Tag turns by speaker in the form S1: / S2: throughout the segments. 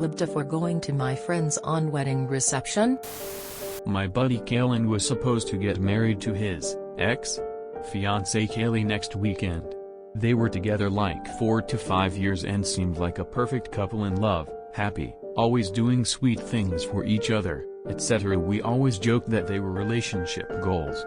S1: WIBTA for going to my friend's wedding reception?
S2: My buddy Kalen was supposed to get married to his ex-fiancée Kaylee next weekend. They were together like 4 to 5 years and seemed like a perfect couple in love, happy, always doing sweet things for each other, etc. We always joked that they were relationship goals.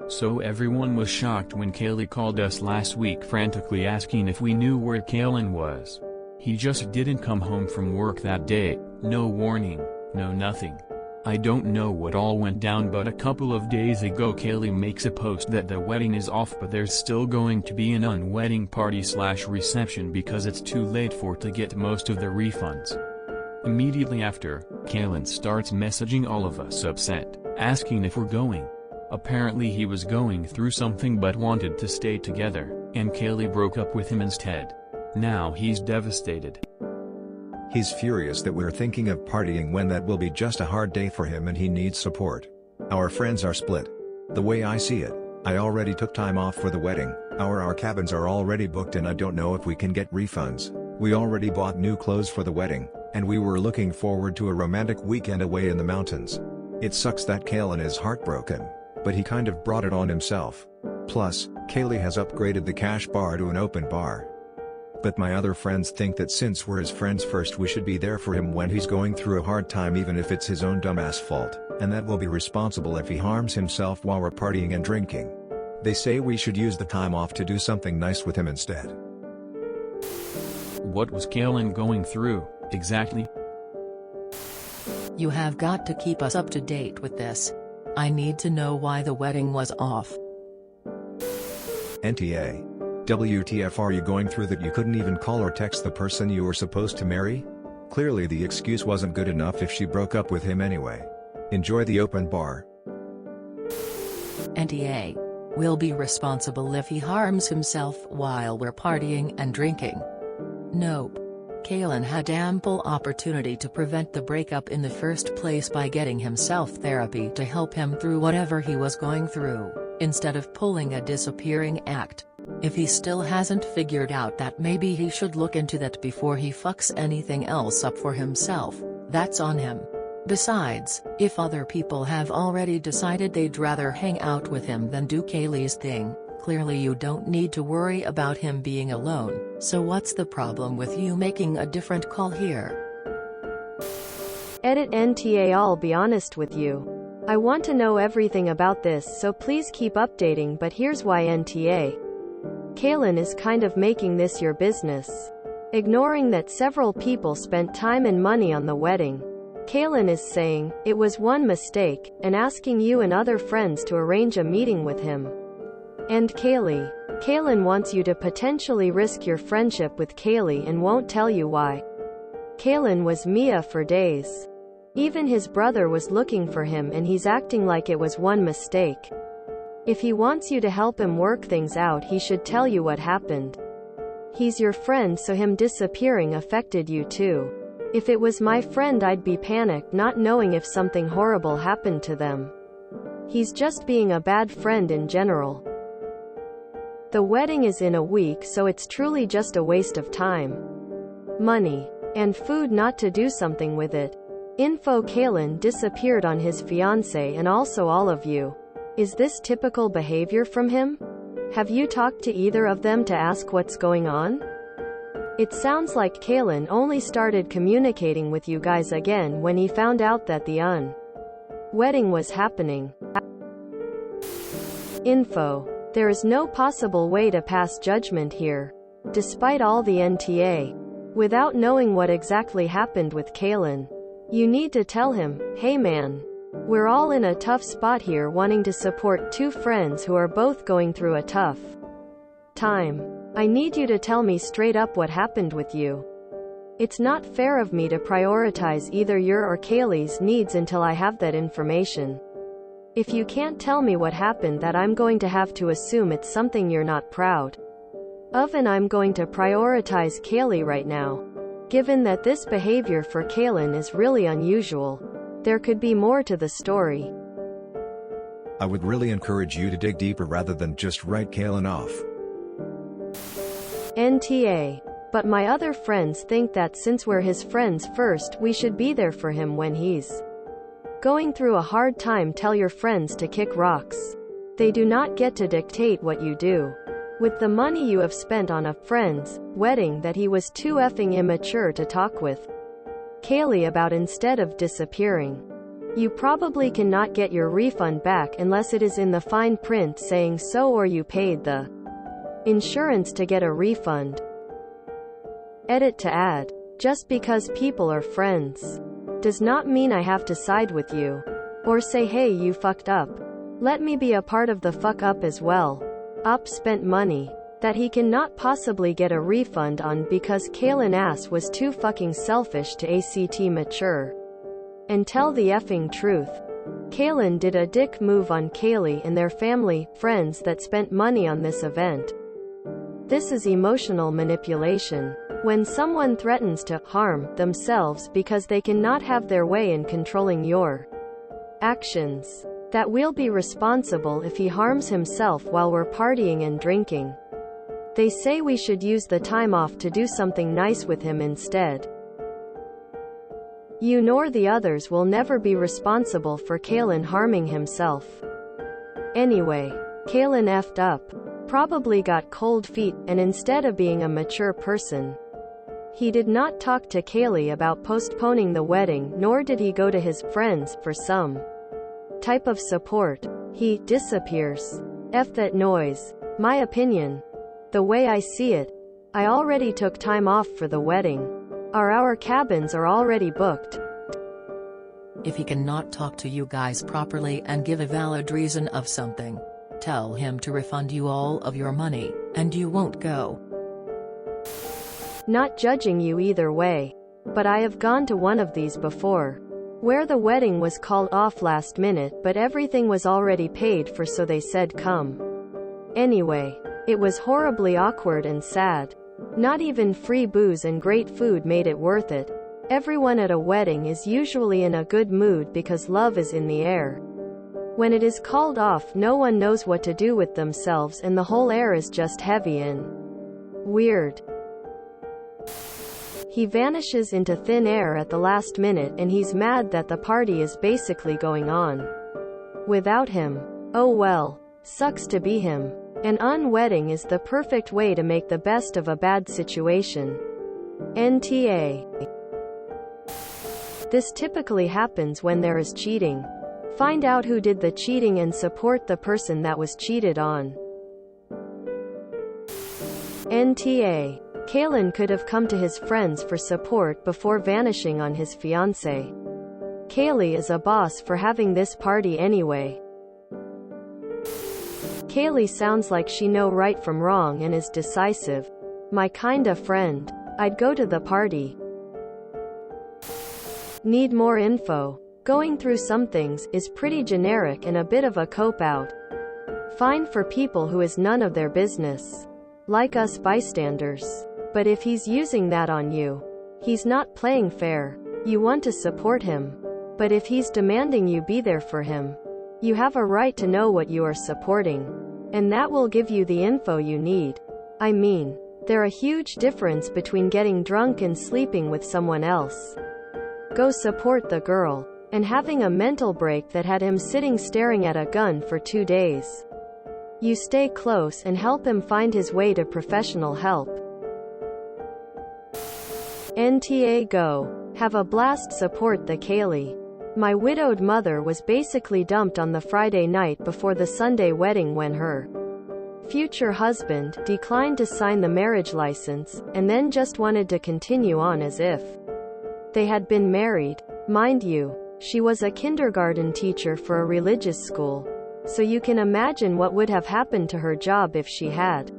S2: So everyone was shocked when Kaylee called us last week frantically asking if we knew where Kalen was. He just didn't come home from work that day, no warning, no nothing. I don't know what all went down, but a couple of days ago Kaylee makes a post that the wedding is off but there's still going to be an wedding party/reception because it's too late to get most of the refunds. Immediately after, Kalen starts messaging all of us upset, asking if we're going. Apparently he was going through something but wanted to stay together, and Kaylee broke up with him instead. Now he's devastated.
S3: He's furious that we're thinking of partying when that will be just a hard day for him and he needs support. Our friends are split. The way I see it, I already took time off for the wedding, our cabins are already booked and I don't know if we can get refunds. We already bought new clothes for the wedding, and we were looking forward to a romantic weekend away in the mountains. It sucks that Kalen is heartbroken, but he kind of brought it on himself. Plus, Kaylee has upgraded the cash bar to an open bar. But my other friends think that since we're his friends first we should be there for him when he's going through a hard time even if it's his own dumbass fault, and that we'll be responsible if he harms himself while we're partying and drinking. They say we should use the time off to do something nice with him instead.
S2: What was Kalen going through, exactly?
S1: You have got to keep us up to date with this. I need to know why the wedding was off.
S3: NTA. WTF are you going through that you couldn't even call or text the person you were supposed to marry? Clearly the excuse wasn't good enough if she broke up with him anyway. Enjoy the open bar.
S1: NTA. We'll be responsible if he harms himself while we're partying and drinking. Nope. Kalen had ample opportunity to prevent the breakup in the first place by getting himself therapy to help him through whatever he was going through, instead of pulling a disappearing act. If he still hasn't figured out that, maybe he should look into that before he fucks anything else up for himself. That's on him. Besides, if other people have already decided they'd rather hang out with him than do Kaylee's thing, clearly you don't need to worry about him being alone, so what's the problem with you making a different call here?
S4: Edit NTA. I'll be honest with you. I want to know everything about this, so please keep updating, but here's why. NTA. Kalen is kind of making this your business. Ignoring that several people spent time and money on the wedding. Kalen is saying, it was one mistake, and asking you and other friends to arrange a meeting with him. And Kalen wants you to potentially risk your friendship with Kaylee and won't tell you why. Kalen was Mia for days. Even his brother was looking for him and he's acting like it was one mistake. If he wants you to help him work things out, he should tell you what happened. He's your friend, so him disappearing affected you too. If it was my friend, I'd be panicked not knowing if something horrible happened to them. He's just being a bad friend in general. The wedding is in a week, so it's truly just a waste of time, money, and food not to do something with it. Info. Kalen disappeared on his fiancée and also all of you. Is this typical behavior from him? Have you talked to either of them to ask what's going on? It sounds like Kalen only started communicating with you guys again when he found out that the wedding was happening. Info. There is no possible way to pass judgment here. Despite all the NTA. Without knowing what exactly happened with Kalen. You need to tell him, hey man. We're all in a tough spot here, wanting to support two friends who are both going through a tough time. I need you to tell me straight up what happened with you. It's not fair of me to prioritize either your or Kaylee's needs until I have that information. If you can't tell me what happened, that I'm going to have to assume it's something you're not proud of, and I'm going to prioritize Kaylee right now. Given that this behavior for Kalen is really unusual, there could be more to the story.
S3: I would really encourage you to dig deeper rather than just write Kalen off.
S4: NTA. But my other friends think that since we're his friends first, we should be there for him when he's going through a hard time. Tell your friends to kick rocks. They do not get to dictate what you do with the money you have spent on a friend's wedding that he was too effing immature to talk with Kaylee about instead of disappearing. You probably cannot get your refund back unless it is in the fine print saying so, or you paid the insurance to get a refund. Edit to add. Just because people are friends does not mean I have to side with you or say, hey, you fucked up. Let me be a part of the fuck up as well. Op spent money that he cannot possibly get a refund on because Kaylin ass was too fucking selfish to act mature. And tell the effing truth. Kaylin did a dick move on Kaylee and their family, friends that spent money on this event. This is emotional manipulation. When someone threatens to harm themselves because they cannot have their way in controlling your actions, that we'll be responsible if he harms himself while we're partying and drinking. They say we should use the time off to do something nice with him instead. You nor the others will never be responsible for Kaylin harming himself. Anyway, Kaylin effed up. Probably got cold feet, and instead of being a mature person, he did not talk to Kaylee about postponing the wedding, nor did he go to his friends for some type of support. He disappears. F that noise. My opinion. The way I see it, I already took time off for the wedding. Our cabins are already booked.
S1: If he cannot talk to you guys properly and give a valid reason of something, tell him to refund you all of your money, and you won't go.
S4: Not judging you either way, but I have gone to one of these before, where the wedding was called off last minute but everything was already paid for, so they said come. Anyway, it was horribly awkward and sad. Not even free booze and great food made it worth it. Everyone at a wedding is usually in a good mood because love is in the air. When it is called off, no one knows what to do with themselves and the whole air is just heavy and weird. He vanishes into thin air at the last minute and he's mad that the party is basically going on without him. Oh well. Sucks to be him. An unwedding is the perfect way to make the best of a bad situation. NTA. This typically happens when there is cheating. Find out who did the cheating and support the person that was cheated on. NTA. Kaylin could have come to his friends for support before vanishing on his fiancée. Kaylee is a boss for having this party anyway. Kaylee sounds like she know right from wrong and is decisive. My kinda friend. I'd go to the party. Need more info. Going through some things is pretty generic and a bit of a cop-out. Fine for people who is none of their business. Like us bystanders. But if he's using that on you, he's not playing fair. You want to support him. But if he's demanding you be there for him, you have a right to know what you are supporting. And that will give you the info you need. I mean, there's a huge difference between getting drunk and sleeping with someone else. Go support the girl. And having a mental break that had him sitting staring at a gun for 2 days. You stay close and help him find his way to professional help. NTA go. Have a blast. Support the Kaylee. My widowed mother was basically dumped on the Friday night before the Sunday wedding when her future husband declined to sign the marriage license, and then just wanted to continue on as if they had been married. Mind you, she was a kindergarten teacher for a religious school, so you can imagine what would have happened to her job if she had.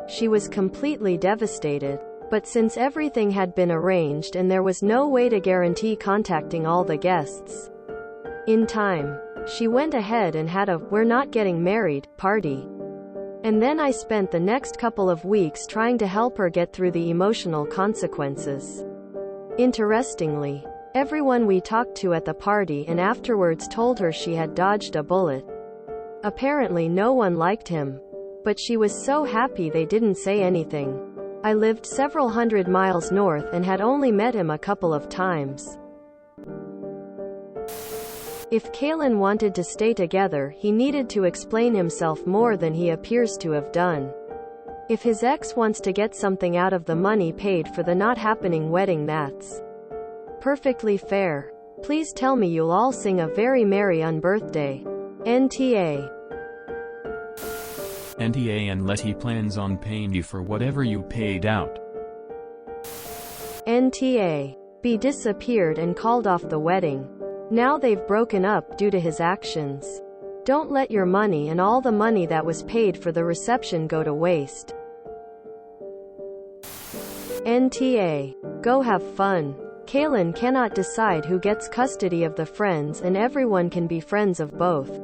S4: She was completely devastated. But since everything had been arranged and there was no way to guarantee contacting all the guests in time, she went ahead and had a "we're not getting married" party. And then I spent the next couple of weeks trying to help her get through the emotional consequences. Interestingly, everyone we talked to at the party and afterwards told her she had dodged a bullet. Apparently no one liked him. But she was so happy they didn't say anything. I lived several hundred miles north and had only met him a couple of times. If Kaylin wanted to stay together, he needed to explain himself more than he appears to have done. If his ex wants to get something out of the money paid for the not happening wedding, that's perfectly fair. Please tell me you'll all sing a very merry unbirthday. NTA.
S2: NTA, unless he plans on paying you for whatever you paid out.
S4: NTA. B disappeared and called off the wedding. Now they've broken up due to his actions. Don't let your money and all the money that was paid for the reception go to waste. NTA. Go have fun. Kaylin cannot decide who gets custody of the friends, and everyone can be friends of both.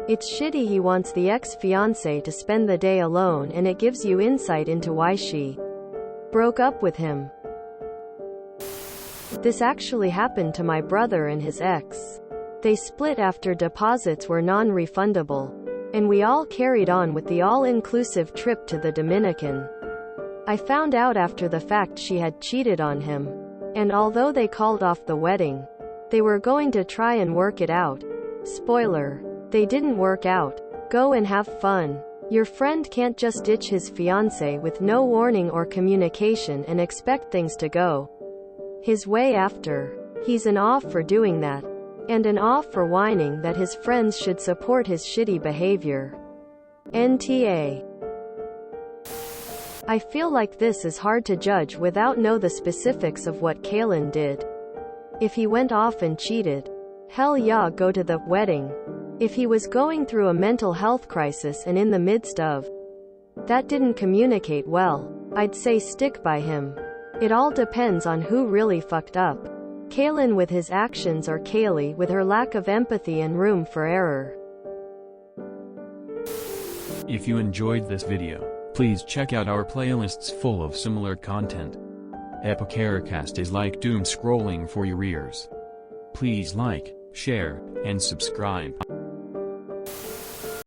S4: It's shitty he wants the ex-fiancé to spend the day alone, and it gives you insight into why she broke up with him. This actually happened to my brother and his ex. They split after deposits were non-refundable, and we all carried on with the all-inclusive trip to the Dominican. I found out after the fact she had cheated on him, and although they called off the wedding, they were going to try and work it out. Spoiler: they didn't work out. Go and have fun. Your friend can't just ditch his fiancé with no warning or communication and expect things to go his way after. He's an off for doing that, and an off for whining that his friends should support his shitty behavior. NTA. I feel like this is hard to judge without know the specifics of what Kaylin did. If he went off and cheated, hell yeah, go to the wedding. If he was going through a mental health crisis and in the midst of that didn't communicate well, I'd say stick by him. It all depends on who really fucked up. Kaylin with his actions or Kaylee with her lack of empathy and room for error.
S2: If you enjoyed this video, please check out our playlists full of similar content. AmITheAsshole is like doom scrolling for your ears. Please like, share, and subscribe.